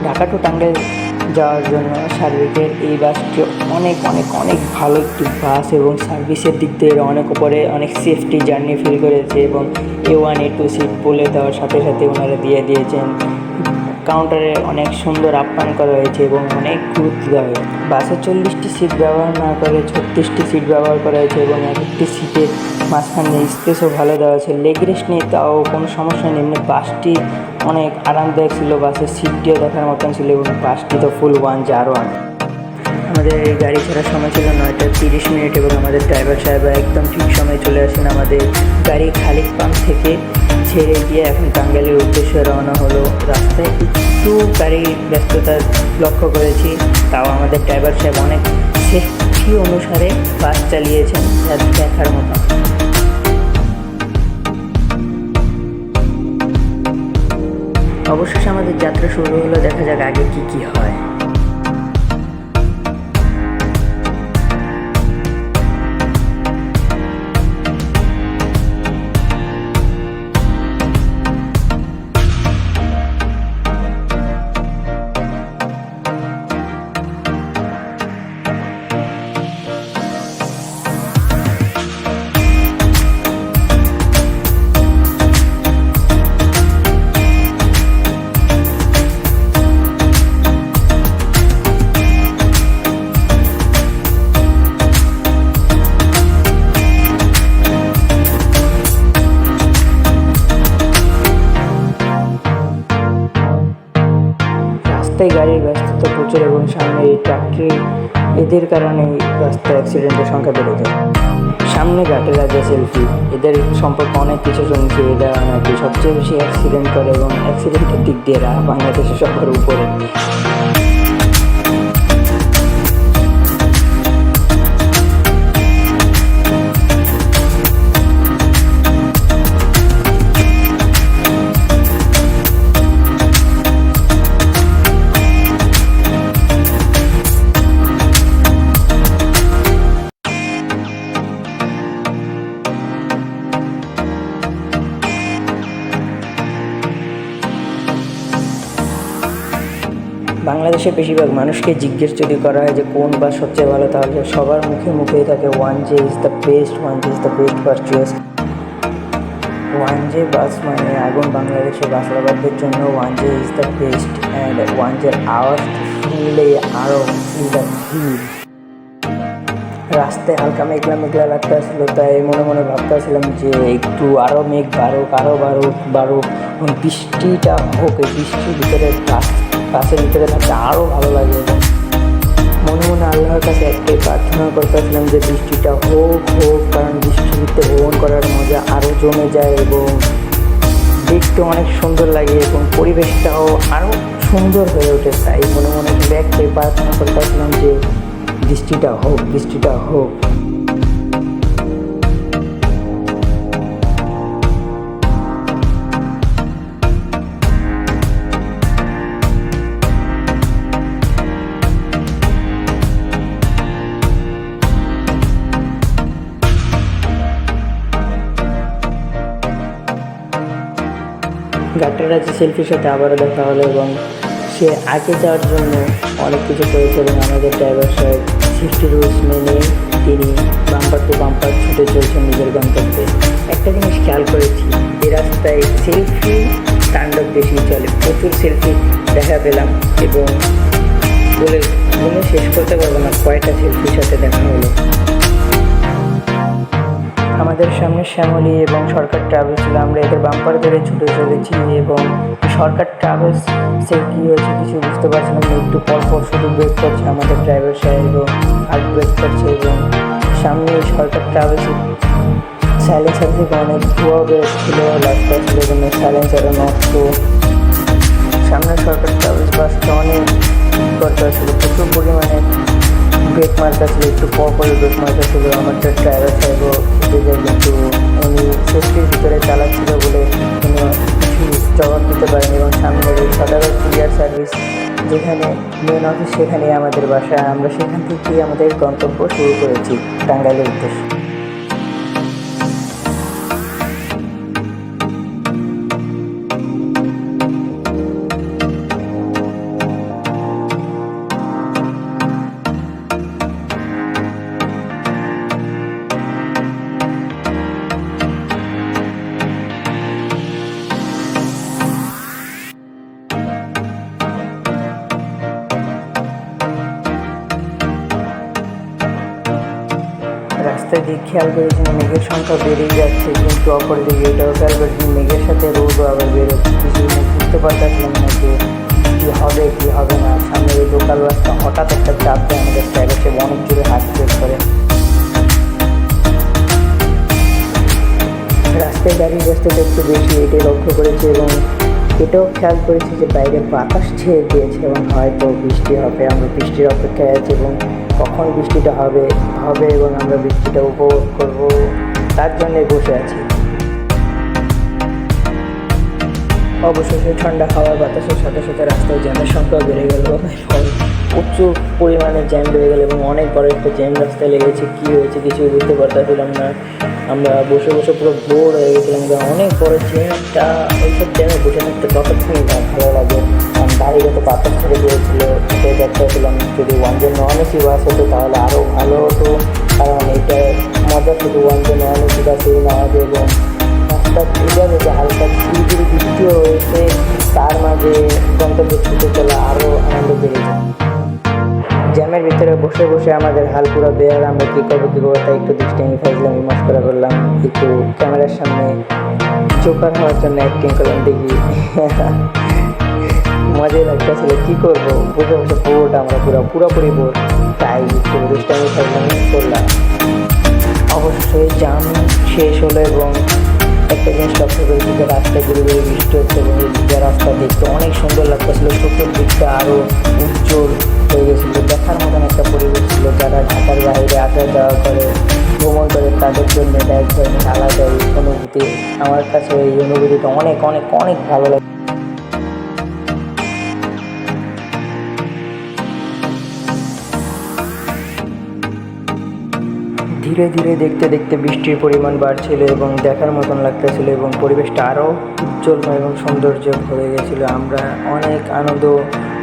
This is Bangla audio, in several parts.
ঢাকা টু টাঙ্গাইল যাওয়ার জন্য সার্বিকের এই বাসটি অনেক অনেক অনেক ভালো একটি বাস এবং সার্ভিসের দিক থেকে অনেক উপরে অনেক সেফটি জার্নি ফিল করেছে এবং A1 A2 সিট বলে দেওয়ার সাথে সাথে ওনারা দিয়ে দিয়েছেন। কাউন্টারে অনেক সুন্দর আপ্যায়ন করা হয়েছে এবং অনেক গুরুত্বদায়ক। বাসে 40টি সিট ব্যবহার না করে 36টি সিট ব্যবহার করা হয়েছে এবং এক একটি সিটের মাঝখানে স্পেসও ভালো দেওয়া আছে। লেগ রেস্ট নিয়ে তাও কোনো সমস্যা নেই। এমনি বাসটি অনেক আরামদায়ক ছিল, বাসের সিটটিও দেখার মতন ছিল এবং বাসটি তো ফুল R1। আমাদের এই গাড়ি ছাড়ার সময় ছিল 9টা 30 মিনিট এবং আমাদের ড্রাইভার সাহেব একদম ঠিক সময়ে চলে আসেন। আমাদের গাড়ি খালিক পাম্প থেকে ছেড়ে গিয়ে এখন টাঙ্গাইলের উদ্দেশ্যে রওনা হলো। রাস্তায় একটু গাড়ির ব্যস্ততা লক্ষ্য করেছি, তাও আমাদের ড্রাইভার সাহেব অনেক সেফটি অনুসারে বাস চালিয়েছেন, যা দেখার মতো। অবশেষে আমাদের যাত্রা শুরু হলো, দেখা যাক আগে কি হয়। রাস্তায় গাড়ির ব্যস্ততা প্রচুর এবং সামনে এই ট্রাকটি এদের কারণে রাস্তায় অ্যাক্সিডেন্টের সংখ্যা বেড়ে যায়। সামনে ঘাটের রাজা সেলফি, এদের সম্পর্কে অনেক কিছু শুনছি। এরা নাকি সবচেয়ে বেশি অ্যাক্সিডেন্ট করে এবং অ্যাক্সিডেন্টের দিক দিয়ে এরা বাংলাদেশে সবার উপরে। বাংলাদেশের বেশিরভাগ মানুষকে জিজ্ঞেস যদি করা হয় যে কোন বাস সবচেয়ে ভালো, তাহলে সবার মুখেই থাকে 1J is the best, 1J is the best bus choice. 1J বাস মানে আগুন বাংলাদেশের বাস লাভারদের জন্য 1J is the best and 1J আওয়াজ শুনলে আরও ফিল দ্য ফিল। রাস্তায় হালকা মেঘলা লাগতে আসলো, তাই মনে মনে ভাবতেছিলাম যে একটু আরও মেঘ বাড়ুক এবং বৃষ্টিটা হোক। এই বৃষ্টির ভিতরে বাসের ভিতরে থাকতে আরও ভালো লাগে এবং মনে আল্লাহর কাছে একটাই প্রার্থনা করতেছিলাম যে বৃষ্টিটা হোক, কারণ বৃষ্টির ভিতরে ভ্রমণ করার মজা আরও জমে যায় এবং দেখতে অনেক সুন্দর লাগে এবং পরিবেশটাও আরও সুন্দর হয়ে ওঠে। তাই মনে একটাই প্রার্থনা করতেছিলাম যে বৃষ্টিটা হোক। ঘাটের রাজি সেলফির সাথে আবারও দেখা হলো এবং সে আগে যাওয়ার জন্য অনেক কিছু করেছে এবং আমাদের ড্রাইভার সাহেব সেফটি রুলস মেনে তিনি বাম্পার টু বাম্পার ছুটে চলছেন নিজের গন্তব্যে। একটা জিনিস খেয়াল করেছি, এই রাস্তায় সেলফি তাণ্ডব বেশি চলে, প্রচুর সেলফি দেখা পেলাম এবং বলে শেষ করতে পারবো না কয়টা সেলফির সাথে দেখা হলো। আমাদের সামনে শ্যামলী এবং সরকার ট্রাভেলস ছিল, আমরা এদের বাম্পার ধরে ছুটে চলেছি এবং সরকার ট্রাভেলস সে কী হয়েছে কিছু বুঝতে পারছিলাম না। একটু পরপর শুধু ব্রেক করছে আমাদের ড্রাইভার সাহেব এবং হার্ট ব্রেক করছে এবং সামনে সরকার ট্রাভেলস সাইলেন্সার থেকে অনেক ধোঁয়া বেরোচ্ছিল, রাস্তা ছিল এবং সাইলেন্সারও নষ্ট। সামনে সরকার ট্রাভেলস বাসটা অনেক দরকার ছিল, প্রচুর পরিমাণে ব্রেক মার্কা ছিল, একটু পরে ব্রেক মার্কা ছিল। আমার ড্রাইভার সাহেবও খেতে যায়, কিন্তু উনি সেফটির ভিতরে চালাচ্ছিল বলে উনি কিছু জবাব দিতে পারেন এবং সামনের এই সদাগর কুরিয়ার সার্ভিস যেখানে মেন অফিস সেখানেই আমাদের বাসা। আমরা সেখান থেকেই আমাদের গন্তব্য শুরু করেছি টাঙ্গাইলের উদ্দেশ্যে। রাস্তায় দিক খেয়াল করেছি মেঘের সংখ্যা বেড়েই যাচ্ছে, কিন্তু অপরদিকে এটাও খেয়াল করেছি মেঘের সাথে রোদও আবার বেরোচ্ছে। কিছু বুঝতে পারতেছিলাম না যে বৃষ্টি হবে কি হবে না। সামনে এই লোকাল বাসটা হঠাৎ একটা চাপ দেয় আমাদের ট্র্যাকে, সে অনেক জোরে হাত বের করে। রাস্তায় দাঁড়িয়ে রাস্তাটা একটু বেশি এটাই লক্ষ্য করেছি এবং এটাও খেয়াল করেছি যে বাইরে বাতাস ছেড়ে দিয়েছে এবং হয়তো বৃষ্টি হবে। আমরা বৃষ্টির অপেক্ষায় আছি এবং কখন বৃষ্টিটা হবে এবং আমরা বৃষ্টিটা উপভোগ করব তার জন্যে বসে আছি। অবশেষে ঠান্ডা হাওয়া বাতাসের সাথে সাথে রাস্তায় জ্যামের সংখ্যাও বেড়ে গেল এবং প্রচুর পরিমাণে জ্যাম বেড়ে গেল এবং অনেক বড় একটা জ্যাম রাস্তায় লেগেছে। কী হয়েছে কিছুই বুঝতে পারতেছিলাম না। আমরা বসে বসে পুরো বোর হয়ে গেছিলাম যে অনেক বড় জ্যামটা, এইসব জ্যামে বসে থাকতে কতক্ষণই ভালো লাগে। দাঁড়িয়ে তো বাতাস ছেড়ে দিয়েছিল, সেটাই দেখতেছিলাম। যদি 1 নন এসি বাস হতো তাহলে আরও ভালো হতো, কারণ এটা মজা শুধু 1 নন এসি বাসেই না হবে। এবং রাস্তা বোঝা যে হালকা ধীরে বৃষ্টিও হয়েছে, তার মাঝে গন্তব্যে ছুটে চলা আরও আনন্দ বেড়ে যায়। জ্যামের ভিতরে বসে বসে আমাদের হাল পুরো বেয়ার, আমরা কী করবো তাই একটু দৃষ্টামি ফাইজলামি মস্করা করলাম, একটু ক্যামেরার সামনে জোকার হওয়ার জন্য অ্যাক্টিং করলাম। দেখি মজাই লাগতেছিল, কী করবো বসে বসে বোর্ড, আমরা পুরোপুরি বোর্ড, তাই একটু দৃষ্টামি ফাইজলামি করলাম। অবশ্যই জ্যাম শেষ হলো এবং একটা জিনিস লক্ষ্য করেছি যে রাস্তায় ঘুরে ঘুরে বৃষ্টি হচ্ছে এবং এই রাস্তা দেখতে অনেক সুন্দর লাগতেছিল। চতুর্দিকটা আরও উজ্জ্বল হয়ে গেছিলো, দেখার মতন একটা পরিবেশ ছিল। যারা ঢাকার বাইরে আসা যাওয়া করে, ভ্রমণ করে, তাদের জন্য এটা এক ধরনের আলাদা অনুভূতি। আমার কাছে এই অনুভূতিটা অনেক অনেক অনেক ভালো লাগে। ধীরে ধীরে দেখতে দেখতে বৃষ্টির পরিমাণ বাড়ছিল এবং দেখার মতন লাগতেছিল এবং পরিবেশটা আরও উজ্জ্বলময় এবং সৌন্দর্য ভরে গেছিলো। আমরা অনেক আনন্দ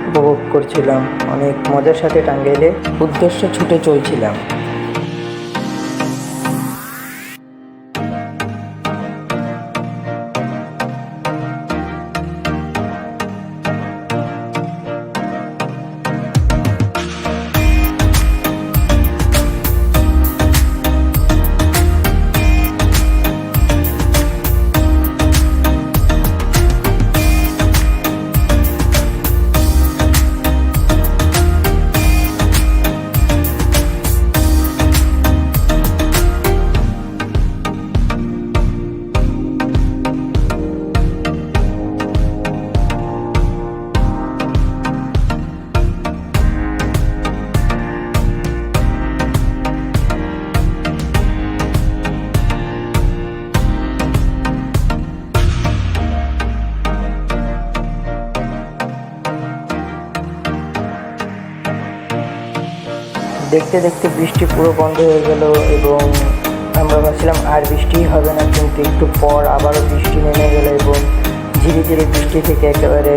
উপভোগ করছিলাম, অনেক মজার সাথে টাঙ্গাইলের উদ্দেশ্যে ছুটে চলছিলাম। দেখতে দেখতে বৃষ্টি পুরো বন্ধ হয়ে গেল এবং আমরা ভাবছিলাম আর বৃষ্টি হবে না, কিন্তু একটু পর আবারও বৃষ্টি নেমে গেল এবং ধীরে ধীরে বৃষ্টি থেকে একেবারে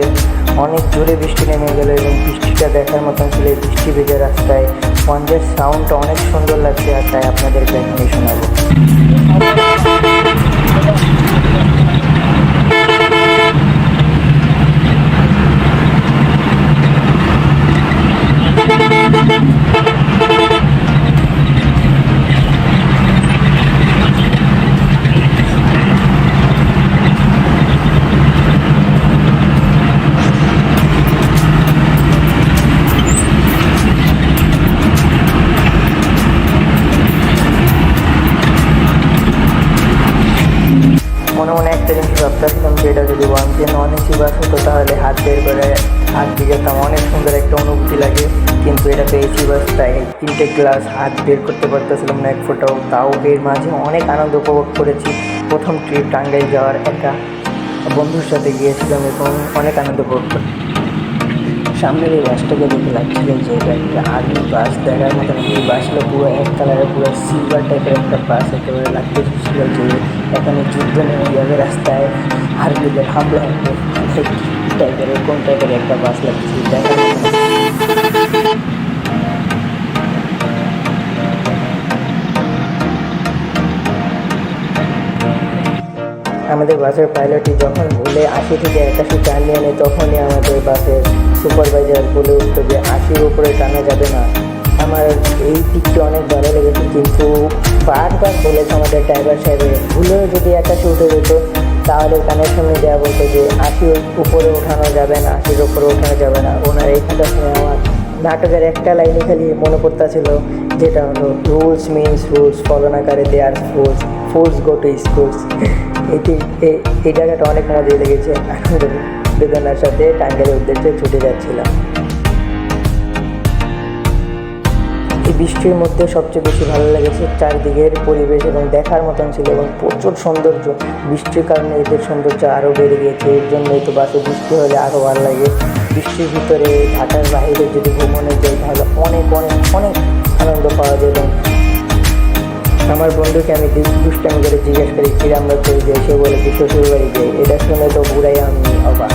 অনেক জোরে বৃষ্টি নেমে গেল এবং বৃষ্টিটা দেখার মতন ছিল। বৃষ্টি ভেজা রাস্তায় ওয়ানজের সাউন্ডটা অনেক সুন্দর লাগছে, আর তাই আপনাদেরকে এখনই শোনাবো। মনে মনে একটা জিনিস ভাবতেছিলাম যে এটা যদি 1 নন এসি বাস হতো তাহলে হাত বের করে হাত দিয়ে যেতাম, অনেক সুন্দর একটা অনুভূতি লাগে। কিন্তু এটা তো এসি বাস, তাই 3টে গ্লাস হাত বের করতে পারতেছিলাম না এক ফোঁটাও। তাও এর মাঝে অনেক আনন্দ উপভোগ করেছি। প্রথম ট্রিপ টাঙ্গাইল যাওয়ার একা বন্ধুর সাথে গিয়েছিলাম এবং অনেক আনন্দ উপভোগ করি। সামনের এই বাসটাকে দেখে লাগছিল যে এটা একটা আর্মি বাস দেখার মতন। এই বাসগুলো পুরো এক কালারের, পুরো সিলভার টাইপের একটা বাস, একেবারে লাগতেছিল যে এখানে যুদ্ধ নেমে যাবে, রাস্তায় আর্মিদের হামলা হবে টাইপের, কোন টাইপের একটা বাস লাগছিল দেখার মতন। আমাদের বাসের পাইলটই যখন ভুলে 80 থেকে 81 টানিয়ে আনে, তখনই আমাদের বাসের সুপারভাইজার বলে উঠতো যে 80-র উপরে টানা যাবে না, আমার এই দিকটি অনেক ভালো লেগেছে, কিন্তু বারবার বলেছে আমাদের ড্রাইভার সাহেবের, ভুলেও যদি আকাশে উঠে যেত তাহলে কানের সামনে দেওয়া বলতো যে 80 উপরে ওঠানো যাবে না, 80-র উপরে ওঠানো যাবে না। ওনার এই কথা শুনে আমার নাটকের একটা লাইনে খালি মনে পড়তেছিল, যেটা হলো রুলস মিনস রুলস, ফলো না করে they are fools, fools go to schools. এটি এই জায়গাটা অনেক মজাই লেগেছে। আনন্দ বেদনার সাথে টাঙ্গাইলের উদ্দেশ্যে ছুটে যাচ্ছিলাম। এই বৃষ্টির মধ্যে সবচেয়ে বেশি ভালো লেগেছে চারদিকের পরিবেশ এবং দেখার মতন ছিল, এবং প্রচুর সৌন্দর্য। বৃষ্টির কারণে এদের সৌন্দর্য আরও বেড়ে গিয়েছে, এর জন্যই তো বাসে বৃষ্টি হলে আরও ভালো লাগে। বৃষ্টির ভিতরে ঢাকার বাইরে যদি ভ্রমণে যাই তাহলে অনেক অনেক অনেক আনন্দ পাওয়া যায়। এবং আমার বন্ধুকে আমি দুষ্টামি করে জিজ্ঞেস করি কি আমরা কই যাই, সে বলে কি শ্বশুর বাড়ি যাই। এটা শুনে তো পুরাই আমি অবাক।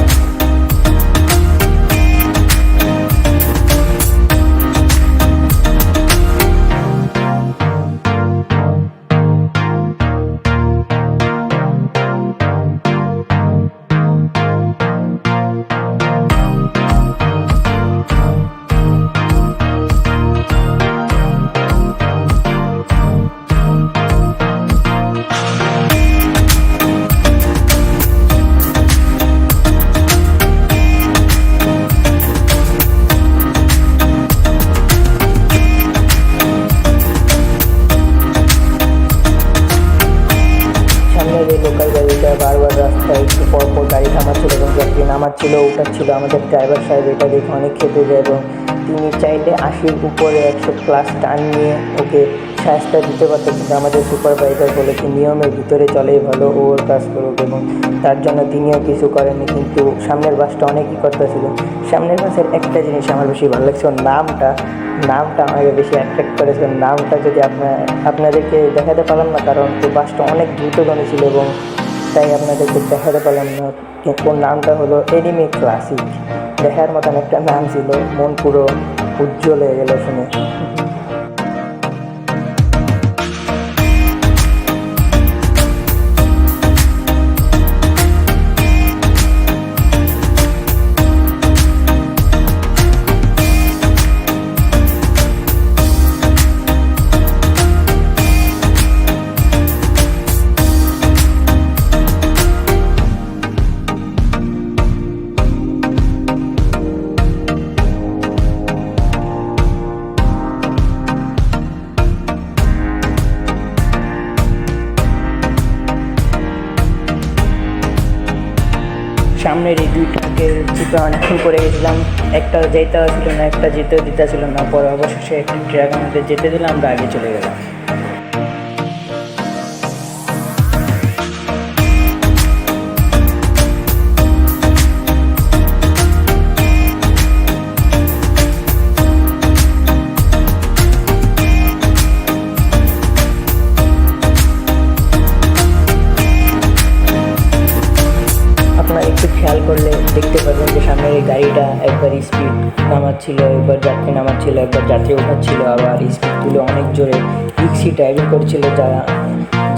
লোকাল গাড়িটা বারবার রাস্তায় একটু পরপর গাড়ি থামাচ্ছিল এবং যাত্রী নামাচ্ছিল উঠাচ্ছিল। আমাদের ড্রাইভার সাহেব এটা দেখে অনেক খেপে যায় এবং তিনি চাইলে 80-র উপরে 100+ টান নিয়ে ওকে সাহসটা দিতে পারতো, কিন্তু আমাদের সুপারভাইজার বলেছে নিয়মের ভিতরে চলেই ভালো, ওর কাজ করুক, এবং তার জন্য তিনিও কিছু করেননি। কিন্তু সামনের বাসটা অনেকই করতেছিল। সামনের বাসের একটা জিনিস আমার বেশি ভালো লাগছে, ওর নামটা আমাকে বেশি অ্যাট্রাক্ট করেছে। নামটা যদি আপনাদেরকে দেখাতে পারলাম না, কারণ ওই বাসটা অনেক দ্রুতগামী ছিল এবং তাই আপনাদেরকে দেখাতে পারলাম না। ওর নামটা হলো এনিমি ক্লাসিক। দেখার মতন একটা নাম ছিল, মন পুরো উজ্জ্বল হয়ে গেল শুনে। সামনের এই দুইটাকে চিপে অনেকক্ষণ করে গেছিলাম, একটা যেতেও ছিল না, একটা যেতেও দিতেছিল না। পরে অবশেষে একটি ট্রাক আমাদের যেতে দিলাম, আমরা আগে চলে গেলাম। একটু খেয়াল করলে দেখতে পাবেন যে সামনের এই গাড়িটা একবার স্পিড নামাচ্ছিল, একবার যাত্রী নামাচ্ছিল, একবার যাত্রী ওঠাচ্ছিল, আবার স্পিড তুলে অনেক জোরে রিক্সি ড্রাইভিং করছিল, যা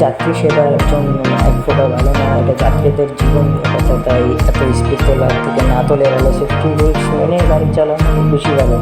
যাত্রী সেবার জন্য এক ফোঁটা ভালো না। এটা যাত্রীদের জীবন কথা, তাই এত স্পিড তোলার থেকে না তোলে ভালো। সেফটি রুলস মেনে গাড়ি চালানো বেশি ভালো।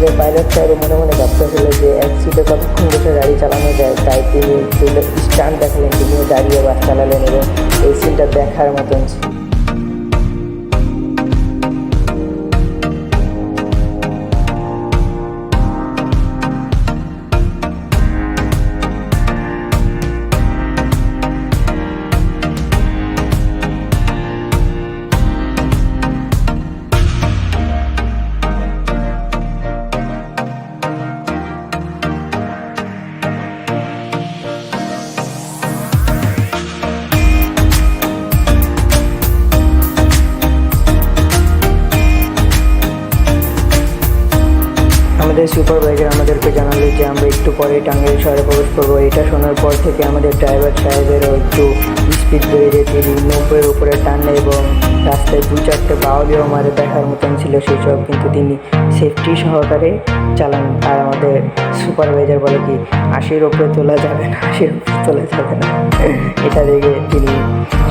আমাদের পাইলট সাহেব মনে মনে ভাবতেছিল যে এক সিটে কতক্ষণ বসে গাড়ি চালানো যায়, তাই তিনি স্ট্যান্ড দেখালেন, তিনিও দাঁড়িয়ে বাস চালালেন এবং এই সিনটা দেখার মতন। আমাদের সুপারভাইজার আমাদেরকে জানালো যে আমরা একটু পরে টাঙ্গাইল শহরে প্রবেশ করবো। এটা শোনার পর থেকে আমাদের ড্রাইভার সাহেবেরও একটু স্পিড বেড়ে যায়, তিনি 90-এর উপরে টানে এবং রাস্তায় 2-4টে বাউলিও আমাদের দেখার মতন ছিল সেসব, কিন্তু তিনি সেফটি সহকারে চালান। আর আমাদের সুপারভাইজার বলে কি 80-এর উপরে তোলা যাবে না, 80-এর উপরে তোলা যাবে না। এটা দেখে তিনি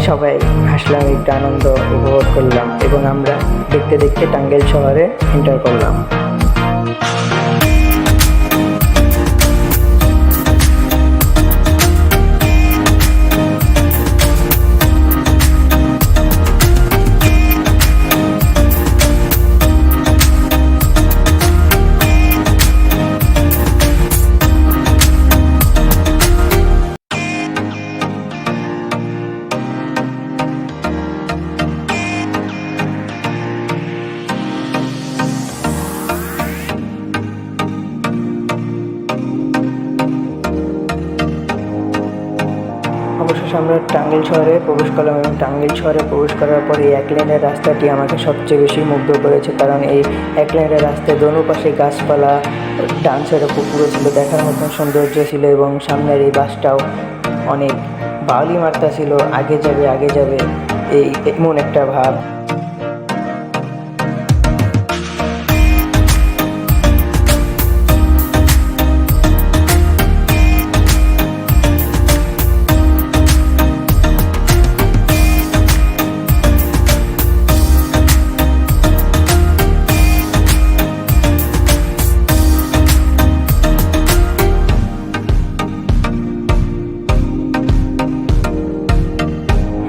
সবাই হাসলাম, একটু আনন্দ উপভোগ করলাম এবং আমরা দেখতে দেখতে টাঙ্গাইল শহরে এন্টার করলাম। অবশেষে আমরা টাঙ্গাইল শহরে প্রবেশ করলাম এবং টাঙ্গাইল শহরে প্রবেশ করার পরে এই এক লেনের রাস্তাটি আমাকে সবচেয়ে বেশি মুগ্ধ করেছে, কারণ এই এক লেনের রাস্তায় দোনো পাশে গাছপালা, ডান সাইডে পুকুরও ছিল, দেখার মতন সৌন্দর্য ছিল এবং সামনের এই বাসটাও অনেক বাউলি মার্কা ছিল, আগে যাবে এই এমন একটা ভাব।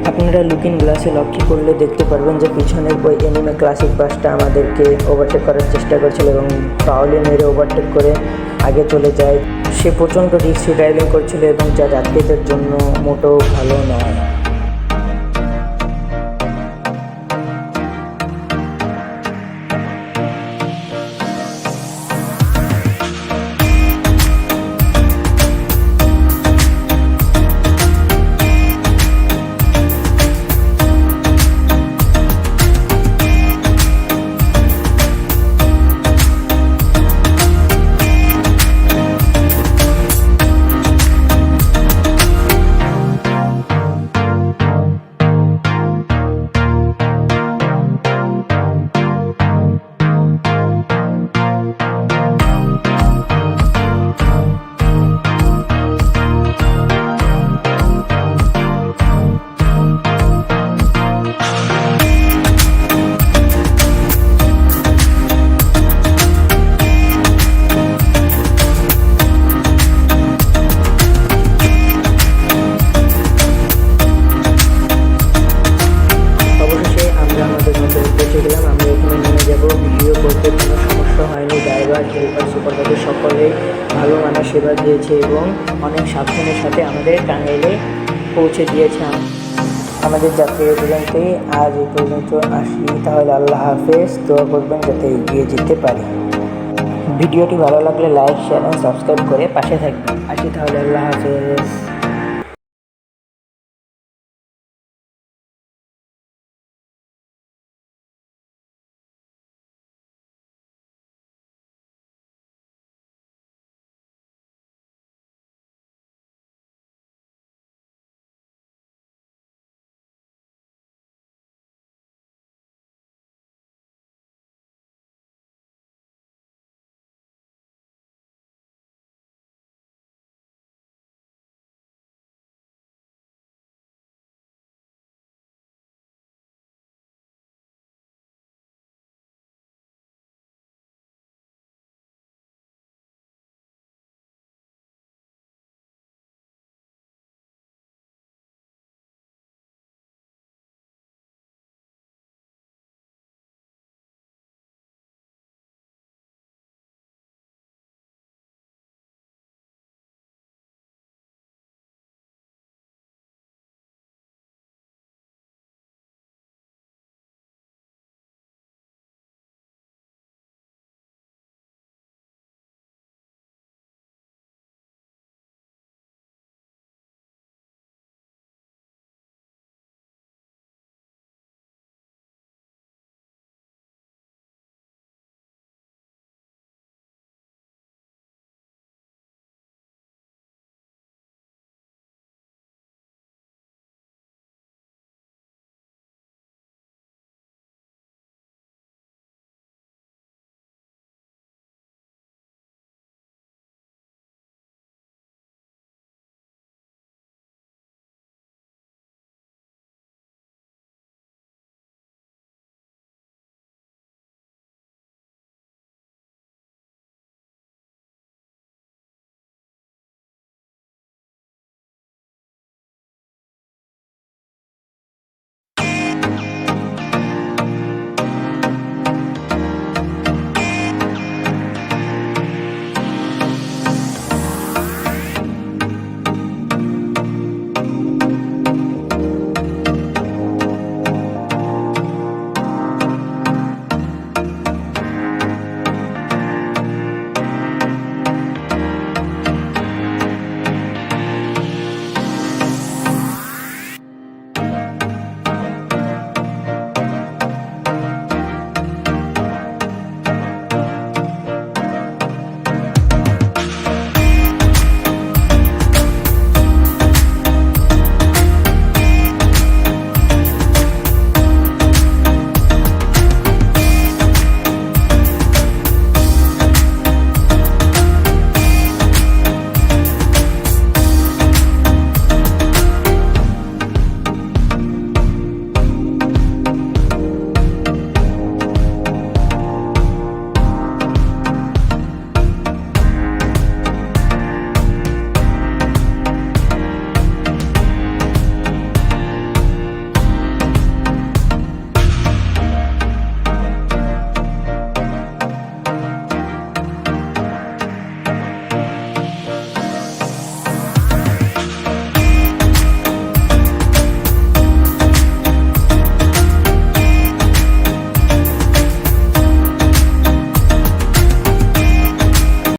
আপনারা লুকিং গ্লাসে লক্ষ্য করলে দেখতে পারবেন যে পিছনের ওই এনিমে ক্লাসিক বাসটা আমাদেরকে ওভারটেক করার চেষ্টা করছিল এবং বাউলি মেরে ওভারটেক করে আগে চলে যায়। সে প্রচণ্ড রিস্কি ড্রাইভিং করছিল এবং যা যাত্রীদের জন্য মোটেও ভালো নয়। হেল্পার সুপারভাইজার সকলেই ভালো মানের সেবা দিয়েছে এবং অনেক সাবধানের সাথে আমাদের টাঙ্গাইলে পৌঁছে দিয়েছে। আমাদের যাত্রী পর্যন্তই আজ এই পর্যন্ত আসি, তাহলে আল্লাহ হাফেজ। দোয়া করবেন যাতে এগিয়ে যেতে পারি। ভিডিওটি ভালো লাগলে লাইক, শেয়ার এবং সাবস্ক্রাইব করে পাশে থাকবেন। আসি তাহলে, আল্লাহ হাফেজ।